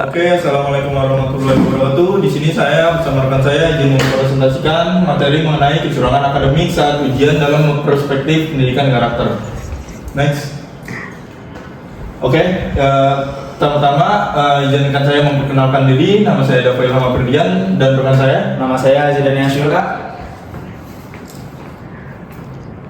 Oke, assalamualaikum warahmatullahi wabarakatuh. Di sini saya bersama rekan saya izin mempresentasikan materi mengenai kecurangan akademik saat ujian dalam perspektif pendidikan karakter. Next. Oke, pertama-tama izinkan saya memperkenalkan diri. Nama saya Dava Ilham Aprildian dan rekan saya. Nama saya Zidane Asyura.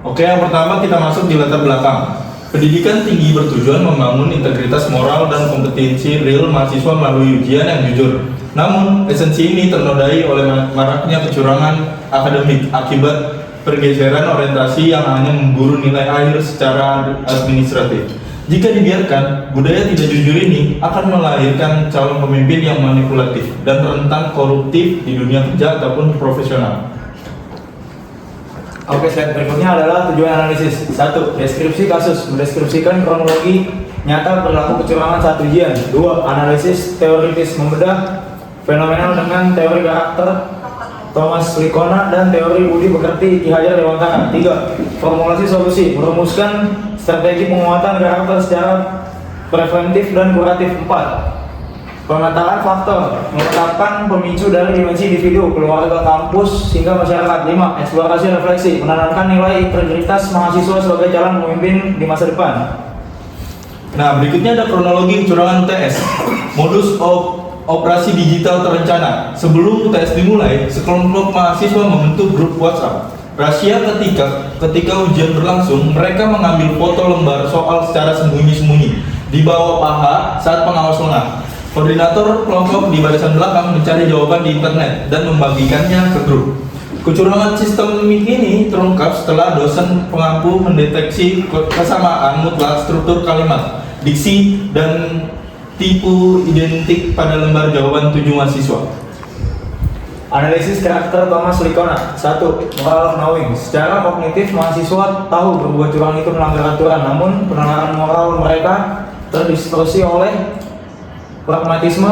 Oke, yang pertama kita masuk di latar belakang. Pendidikan tinggi bertujuan membangun integritas moral dan kompetensi real mahasiswa melalui ujian yang jujur. Namun, esensi ini ternodai oleh maraknya kecurangan akademik akibat pergeseran orientasi yang hanya memburu nilai akhir secara administratif. Jika dibiarkan, budaya tidak jujur ini akan melahirkan calon pemimpin yang manipulatif dan rentan koruptif di dunia kerja ataupun profesional. Oke, slide berikutnya adalah tujuan analisis. 1. Deskripsi kasus, mendeskripsikan kronologi nyata perilaku kecurangan saat ujian. 2. Analisis teoritis, membedah fenomenal dengan teori karakter Thomas Likona dan teori budi pekerti Ki Hajar Dewantara. 3. Formulasi solusi, merumuskan strategi penguatan karakter secara preventif dan kuratif. 4. Pemetaan faktor, menetapkan pemicu dari dimensi individu, keluarga, kampus, hingga masyarakat. 5. Eksplorasi refleksi, menanamkan nilai integritas mahasiswa sebagai calon pemimpin di masa depan. Nah, berikutnya ada kronologi kecurangan UTS. Modus operasi digital terencana. Sebelum UTS dimulai, sekelompok mahasiswa membentuk grup WhatsApp. Rahasia ketika ujian berlangsung, mereka mengambil foto lembar soal secara sembunyi-sembunyi di bawah paha saat pengawas lengah. Koordinator kelompok di barisan belakang mencari jawaban di internet dan membagikannya ke grup. Kecurangan sistemik ini terungkap setelah dosen pengampu mendeteksi kesamaan mutlak struktur kalimat, diksi, dan tipe identik pada lembar jawaban 7 mahasiswa. Analisis karakter Thomas Likona. 1. Moral of knowing. Secara kognitif, mahasiswa tahu berbuat curang itu melanggar aturan, namun penalaran moral mereka terdistorsi oleh pragmatisme,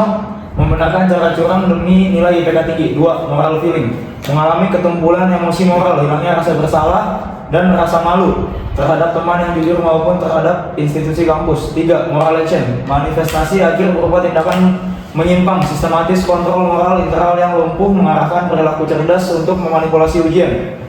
membenarkan cara curang demi nilai IPK tinggi. 2. Moral feeling, mengalami ketumpulan emosi moral, hilangnya rasa bersalah dan rasa malu terhadap teman yang jujur maupun terhadap institusi kampus. 3. Moral action, manifestasi akhir berupa tindakan menyimpang, sistematis kontrol moral internal yang lumpuh mengarahkan perilaku cerdas untuk memanipulasi ujian.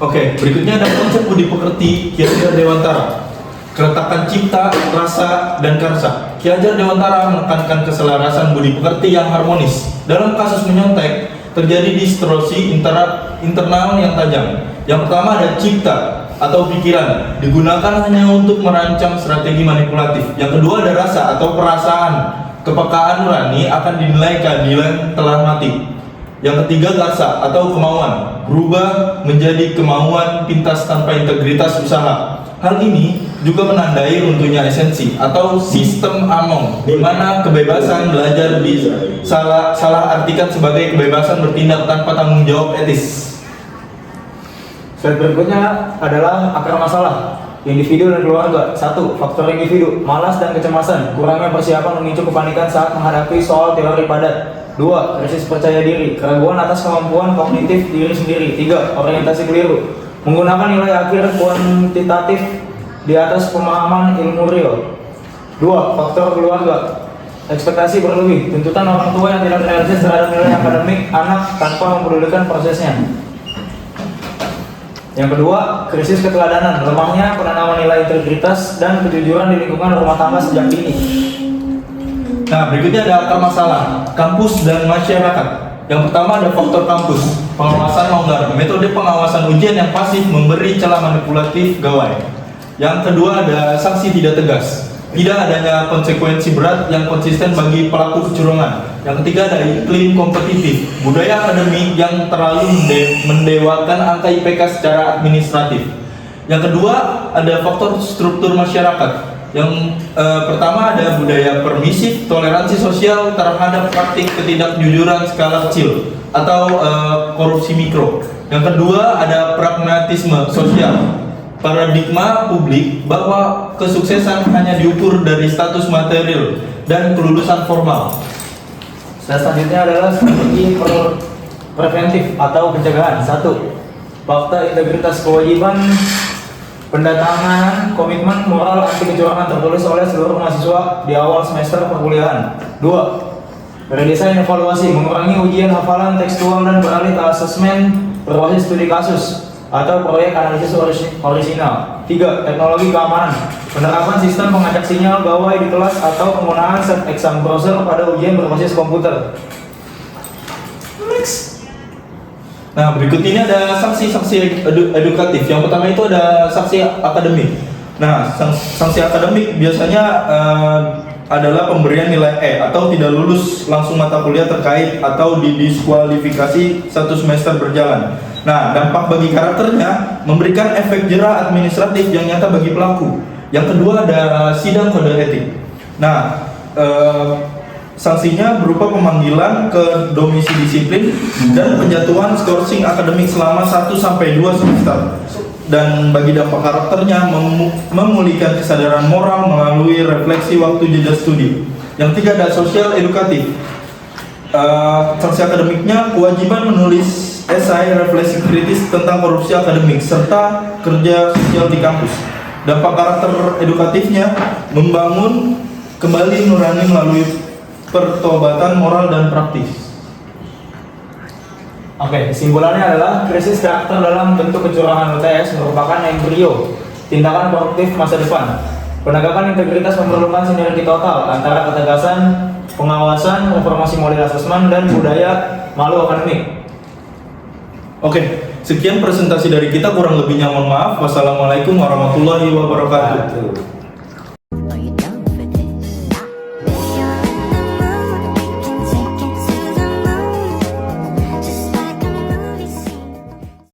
Oke, berikutnya ada konsep budi pekerti Ki Hajar Dewantara. Keretakan cipta, rasa, dan karsa. Ki Hajar Dewantara menekankan keselarasan budi pekerti yang harmonis. Dalam kasus menyontek, terjadi distorsi internal yang tajam. Yang pertama ada cipta atau pikiran, digunakan hanya untuk merancang strategi manipulatif. Yang kedua ada rasa atau perasaan, kepekaan nurani akan dinilai keadilan telah mati. Yang ketiga karsa atau kemauan, berubah menjadi kemauan pintas tanpa integritas usaha. Hal ini juga menandai runtuhnya esensi atau sistem Among, di mana kebebasan belajar salah artikan sebagai kebebasan bertindak tanpa tanggung jawab etis. Slide berikutnya adalah akar masalah individu dan keluarga. 1. Faktor individu, malas dan kecemasan, kurangnya persiapan memicu kepanikan saat menghadapi soal teori padat. 2. Krisis percaya diri, keraguan atas kemampuan kognitif diri sendiri. 3. Orientasi keliru, menggunakan nilai akhir kuantitatif di atas pemahaman ilmu real. 2. Faktor keluarga, ekspektasi berlebih, tuntutan orang tua yang tidak realistis terhadap nilai akademik anak tanpa mempedulikan prosesnya. Yang kedua, krisis keteladanan, lemahnya penanaman nilai integritas dan kejujuran di lingkungan rumah tangga sejak dini. Nah, berikutnya ada akar masalah, kampus dan masyarakat. Yang pertama ada faktor kampus, pengawasan longgar, metode pengawasan ujian yang pasif memberi celah manipulatif gawai. Yang kedua ada sanksi tidak tegas, tidak adanya konsekuensi berat yang konsisten bagi pelaku kecurangan. Yang ketiga ada iklim kompetitif, budaya akademik yang terlalu mendewakan angka IPK secara administratif. Yang kedua ada faktor struktur masyarakat. Yang pertama ada budaya permisif, toleransi sosial terhadap praktik ketidakjujuran skala kecil atau korupsi mikro. Yang kedua ada pragmatisme sosial, paradigma publik bahwa kesuksesan hanya diukur dari status material dan kelulusan formal. Selanjutnya adalah strategi preventif atau pencegahan. 1. Fakta integritas kewajiban pendatangan komitmen moral anti kecurangan tertulis oleh seluruh mahasiswa di awal semester perkuliahan. 2. Redesain evaluasi, mengurangi ujian hafalan tekstual dan beralih ke asesmen berbasis studi kasus atau proyek analisis orisinal. 3. Teknologi keamanan, penerapan sistem pengacak sinyal gawai di kelas atau penggunaan set exam browser pada ujian berbasis komputer. Next. Nah, berikut ini ada sanksi-sanksi edukatif. Yang pertama itu ada sanksi akademik. Nah, sanksi akademik biasanya adalah pemberian nilai E atau tidak lulus langsung mata kuliah terkait atau didiskualifikasi 1 semester berjalan. Nah, dampak bagi karakternya memberikan efek jera administratif yang nyata bagi pelaku. Yang kedua ada sidang kode etik. Nah, sanksinya berupa pemanggilan ke domisi disiplin dan penjatuhan skorsing akademik selama 1-2 semester. Dan bagi dampak karakternya memulihkan kesadaran moral melalui refleksi waktu jeda studi. Yang tiga ada sosial edukatif. Sanksi akademiknya kewajiban menulis esai refleksi kritis tentang korupsi akademik serta kerja sosial di kampus. Dampak karakter edukatifnya membangun kembali nurani melalui pertobatan moral dan praktis. Oke, kesimpulannya adalah krisis karakter dalam bentuk kecurangan UTS merupakan embrio tindakan koruptif masa depan. Penegakan integritas memerlukan sinergi total antara ketegasan, pengawasan, reformasi model asesmen, dan budaya malu akademik. Oke, sekian presentasi dari kita, kurang lebihnya mohon maaf. Wassalamualaikum warahmatullahi wabarakatuh.